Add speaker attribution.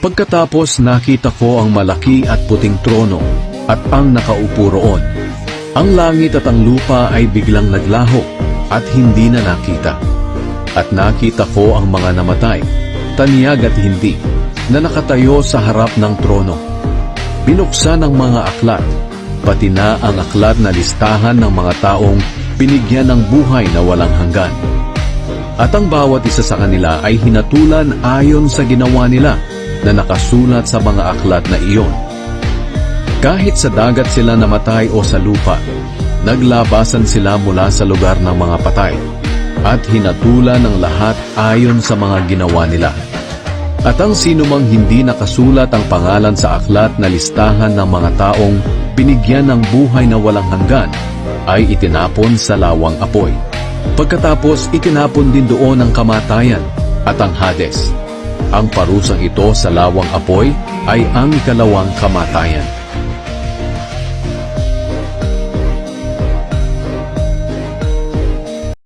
Speaker 1: Pagkatapos nakita ko ang malaki at puting trono at ang nakaupo roon. Ang langit at ang lupa ay biglang naglaho at hindi na nakita. At nakita ko ang mga namatay, tanyag at hindi, na nakatayo sa harap ng trono. Binuksan ang mga aklat, pati na ang aklat na listahan ng mga taong binigyan ng buhay na walang hanggan. At ang bawat isa sa kanila ay hinatulan ayon sa ginawa nila na nakasulat sa mga aklat na iyon. Kahit sa dagat sila namatay o sa lupa, naglabasan sila mula sa lugar ng mga patay at hinatulan ng lahat ayon sa mga ginawa nila. At ang sinumang hindi nakasulat ang pangalan sa aklat na listahan ng mga taong binigyan ng buhay na walang hanggan ay itinapon sa lawang apoy. Pagkatapos itinapon din doon ang kamatayan at ang Hades. Ang parusang ito sa lawang apoy ay ang ikalawang kamatayan.